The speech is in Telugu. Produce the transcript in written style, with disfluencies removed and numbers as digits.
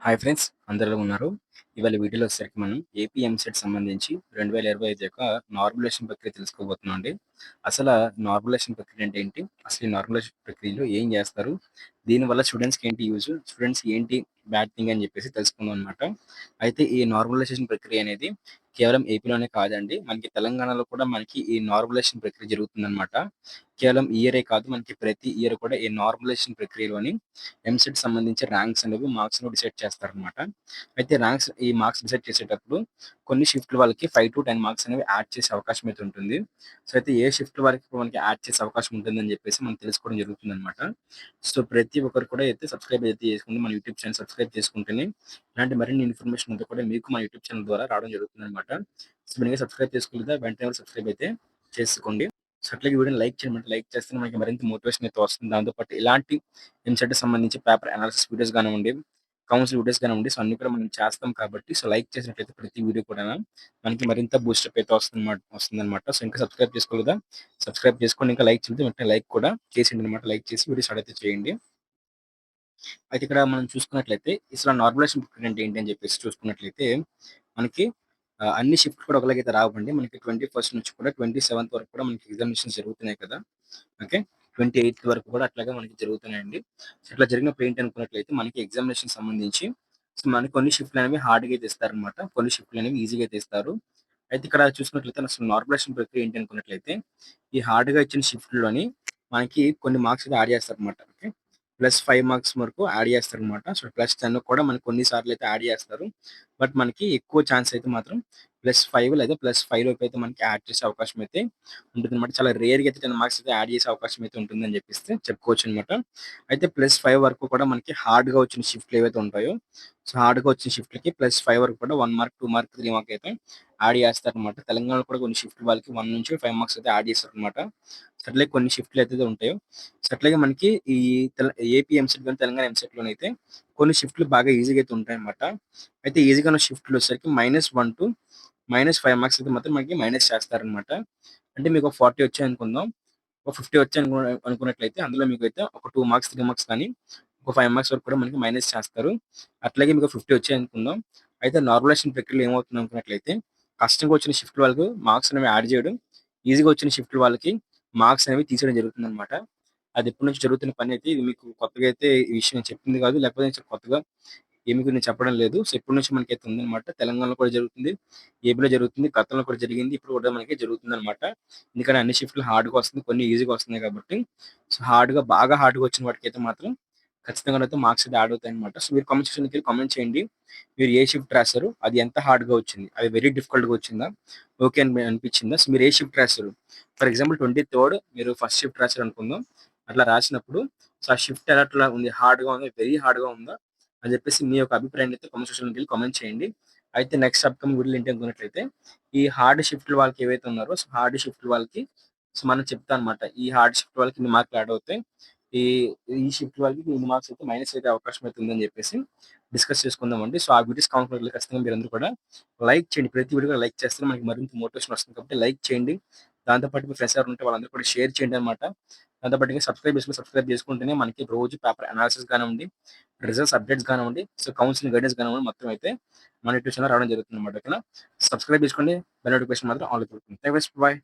హాయ్ ఫ్రెండ్స్, అందరూ ఎలా ఉన్నారు? ఇవాళ వీడియోలో వచ్చేసరికి మనం ఏపీ ఎంసెట్ సంబంధించి 2025 యొక్క నార్మలైజేషన్ ప్రక్రియ తెలుసుకోబోతున్నాం అండి. అసల నార్మలైజేషన్ ప్రక్రియ అంటే ఏంటి? అసలు ఈ నార్మలైజేషన్ ప్రక్రియలో ఏం చేస్తారు? దీనివల్ల స్టూడెంట్స్‌కి ఏంటి యూజ్? స్టూడెంట్స్‌కి ఏంటి బ్యాడ్ థింగ్ అని చెప్పేసి తెలుసుకుందాం అనమాట. అయితే ఈ నార్మలైజేషన్ ప్రక్రియ అనేది కేవలం ఏపీలోనే కాదండి. మనకి తెలంగాణలో కూడా మనకి ఈ నార్మలైజేషన్ ప్రక్రియ జరుగుతుందనమాట. కేవలం ఈ ఇయరే కాదు, మనకి ప్రతి ఇయర్ కూడా ఈ నార్మలైజేషన్ ప్రక్రియలోని ఎంసెట్ సంబంధించి ర్యాంక్స్ అనేవి మార్క్స్‌ని డిసైడ్ చేస్తారనమాట. అయితే ఈ మార్క్స్ డిసైడ్ చేసేటప్పుడు కొన్ని షిఫ్ట్‌ల వాళ్ళకి 5-10 మార్క్స్ అనేవి యాడ్ చేసే అవకాశం అయితే ఉంటుంది. సో, అయితే ఏ షిఫ్ట్ వరకు మనకి యాడ్ చేసే అవకాశం ఉంటుందని చెప్పేసి మనం తెలుసుకోవడం జరుగుతుందనమాట. సో, ప్రతి ఒక్కరు కూడా అయితే సబ్స్క్రైబ్ అయితే చేసుకొని మన యూట్యూబ్ ఛానెల్ సబ్స్క్రైబ్ చేసుకుంటేనే ఇలాంటి మరిన్ని ఇన్ఫర్మేషన్ అంతా కూడా మీకు మన యూట్యూబ్ ఛానెల్ ద్వారా రావడం జరుగుతుందనమాట. సో, మీరు ఇంకా సబ్స్క్రైబ్ చేసుకోలేదా వెంటనే సబ్స్క్రైబ్ అయితే చేసుకోండి. సో, అట్లాగే వీడియోని లైక్ చేయండి. లైక్ చేస్తేనే మనకి మరింత మోటివేషన్ అయితే వస్తుంది. దాంతో పాటు ఇలాంటి ఎంసెట్‌కి సంబంధించి పేపర్ అనాలిసిస్ వీడియోస్ గానివ్వండి, కౌన్సిల్ వీడియోస్ గానివ్వండి, సో, అన్నీ కూడా మనం చేస్తాం కాబట్టి, సో, లైక్ చేసినట్లయితే ప్రతి వీడియో కూడాను మనకి మరింత బూస్టప్ అయితే వస్తుందన్నమాట. సో, ఇంకా సబ్స్క్రైబ్ చేసుకోలేదా? సబ్స్క్రైబ్ చేసుకోండి. ఇంకా లైక్ చేయకపోతే వెంటనే లైక్ కూడా చేసేయండనమాట. లైక్ చేసి వీడియో స్టార్ట్ అయితే చేయండి. అయితే ఇక్కడ మనం చూసుకున్నట్లయితే అసలు నార్మలైజేషన్ ప్రక్రియ అంటే ఏంటి అని చెప్పేసి చూసుకున్నట్లయితే మనకి అన్ని షిఫ్ట్‌లు కూడా ఒకలాగైతే రావండి. మనకి 21 నుంచి కూడా 27 వరకు కూడా మనకి ఎగ్జామినేషన్స్ జరుగుతున్నాయి కదా! ఓకే. 28 వరకు కూడా అట్లాగే మనకి జరుగుతున్నాయండి. సో, ఇట్లా జరిగినప్పుడు ఏంటనుకున్నట్లయితే మనకి ఎగ్జామినేషన్‌కి సంబంధించి సో, మనకి కొన్ని షిఫ్ట్‌లనేవి హార్డ్‌గా అయితే ఇస్తారనమాట. కొన్ని షిఫ్ట్‌లనేవి ఈజీగా అయితే ఇస్తారు. అయితే ఇక్కడ చూసుకున్నట్లయితే అసలు నార్మలైజేషన్ ప్రక్రియ ఏంటి అనుకున్నట్లయితే, ఈ హార్డ్‌గా ఇచ్చిన షిఫ్ట్‌ల్లోని మనకి కొన్ని మార్క్స్ అయితే యాడ్ చేస్తారనమాట. ఓకే. +5 మార్క్స్ వరకు యాడ్ చేస్తారనమాట. సో, +10 కూడా మనకి కొన్ని సార్లయితే యాడ్ చేస్తారు. బట్ మనకి ఎక్కువ ఛాన్స్ అయితే మాత్రం +5 లేదా +5 లోపు అయితే మనకి యాడ్ చేసే అవకాశం అయితే ఉంటుందన్నమాట. చాలా రేర్‌గా అయితే 10 మార్క్స్ అయితే యాడ్ చేసే అవకాశం అయితే ఉంటుందని చెప్పేసి చెప్పుకోవచ్చనమాట. అయితే +5 వరకు కూడా మనకి హార్డ్‌గా వచ్చిన షిఫ్ట్‌లు ఏవైతే ఉంటాయో, సో, హార్డ్‌గా వచ్చిన షిఫ్ట్‌లకి +5 వరకు కూడా 1 మార్క్, 2 మార్క్, 3 మార్క్ అయితే యాడ్ చేస్తారనమాట. తెలంగాణలో కూడా కొన్ని షిఫ్ట్ వాళ్ళకి 1-5 మార్క్స్ అయితే యాడ్ చేస్తారనమాట. సో, అట్లే కొన్ని షిఫ్ట్‌లు అయితే ఉంటాయో, సో, అట్లాగే మనకి ఈ తెల ఏపీ ఎంసెట్ గాని, తెలంగాణ ఎంసెట్‌లోనైతే కొన్ని షిఫ్ట్‌లు బాగా ఈజీగా అయితే ఉంటాయన్నమాట. అయితే ఈజీగా ఉన్న షిఫ్ట్‌లు వచ్చేసరికి -1 టు -5 మార్క్స్ అయితే మాత్రం మనకి మైనస్ చేస్తారనమాట. అంటే మీకు ఒక 40 వచ్చాయనుకుందాం. ఒక 50 అనుకున్నట్లయితే అందులో మీకైతే ఒక 2 మార్క్స్, 3 మార్క్స్ కానీ, ఒక 5 మార్క్స్ వరకు కూడా మనకి మైనస్ చేస్తారు. అట్లాగే మీకు 50 వచ్చాయనుకుందాం. అయితే నార్మలైజేషన్ ప్రక్రియలో ఏమవుతుంది అనుకున్నట్లయితే, కష్టంగా వచ్చిన షిఫ్ట్ వాళ్ళకి మార్క్స్ అనేవి యాడ్ చేయడం, ఈజీగా వచ్చిన షిఫ్ట్ వాళ్ళకి మార్క్స్ అనేవి తీసేయడం జరుగుతుందనమాట. అది ఎప్పటి నుంచి జరుగుతున్న పనైతే ఇది మీకు కొత్తగా అయితే ఈ విషయం నేను చెప్పింది కాదు. లేకపోతే నేను కొత్తగా ఏమి కూడా నేను చెప్పడం లేదు. సో, ఎప్పటి నుంచి మనకైతే ఉందనమాట. తెలంగాణలో కూడా జరుగుతుంది. ఏపీలో జరుగుతుంది. గతంలో కూడా జరిగింది. ఇప్పుడు కూడా మనకి జరుగుతుందనమాట. ఎందుకంటే అన్ని షిఫ్ట్‌లు హార్డ్‌గా వస్తుంది. కొన్ని ఈజీగా వస్తున్నాయి కాబట్టి. సో, బాగా హార్డ్‌గా వచ్చిన వాటికైతే మాత్రం ఖచ్చితంగానైతే మార్క్స్ అయితే యాడ్ అవుతాయన్నమాట. సో, మీరు కామెంట్ సెక్షన్‌లోకెళ్ళి కామెంట్ చేయండి. మీరు ఏ షిఫ్ట్ రాసారు? అది ఎంత హార్డ్‌గా వచ్చింది? అది వెరీ డిఫికల్ట్‌గా వచ్చిందా? ఓకే అనిపించిందా? సో, మీరు ఏ షిఫ్ట్ రాసారు? ఫర్ ఎగ్జాంపుల్ 23 మీరు ఫస్ట్ షిఫ్ట్ రాసారనుకుందాం. అట్లా రాసినప్పుడు సో, ఆ షిఫ్ట్ ఎట్లా ఉంది? హార్డ్‌గా ఉందా? వెరీ హార్డ్‌గా ఉందా? అని చెప్పేసి మీ యొక్క అభిప్రాయాన్ని అయితే కామెంట్ సెక్షన్‌లోకెళ్ళి కామెంట్ చేయండి. అయితే నెక్స్ట్ అప్‌కమింగ్ వీడియోలో ఏంటి అనుకున్నట్లయితే, ఈ హార్డ్ షిఫ్ట్‌ల వాళ్ళకి ఏవైతే ఉన్నారో, సో, హార్డ్ షిఫ్ట్‌ల వాళ్ళకి సో, మనం చెప్తా అనమాట. ఈ హార్డ్ షిఫ్ట్ వాళ్ళకి ఇన్ని మార్కులు యాడ్ అవుతాయి. ఈ ఈ షిఫ్ట్ వాళ్ళకి ఇన్ని మార్క్స్ అయితే మైనస్ అయితే అవకాశం అయితే ఉందని చెప్పేసి డిస్కస్ చేసుకుందామండి. సో, ఆ వీడియోస్ కావాలనుకున్నట్లయితే ఖచ్చితంగా మీరందరూ కూడా లైక్ చేయండి. ప్రతి వీడియో కూడా లైక్ చేస్తే మనకి మరింత మోటివేషన్ వస్తుంది కాబట్టి లైక్ చేయండి. దాంతో పాటు మీ ఫ్రెండ్స్ ఎవరైనా ఉంటే వాళ్ళందరూ కూడా షేర్ చేయండి అనమాట. దాంతో పాటు ఇంకా సబ్స్క్రైబ్ చేసుకుంటేనే మనకి రోజు పేపర్ అనాలిసిస్ కానివ్వండి, రిజల్ట్స్ అప్డేట్స్ కానివ్వండి, సో, కౌన్సిలింగ్ గైడెన్స్ కానివ్వండి మొత్తం అయితే మన యూట్యూబ్ ఛానెల్ రావడం జరుగుతుందన్నమాట. ఓకేనా? సబ్స్క్రైబ్ చేసుకోండి. బెల్ నోటిఫికేషన్ మాత్రం ఆన్‌లో పెట్టుకోండి. Thank you. బాయ్.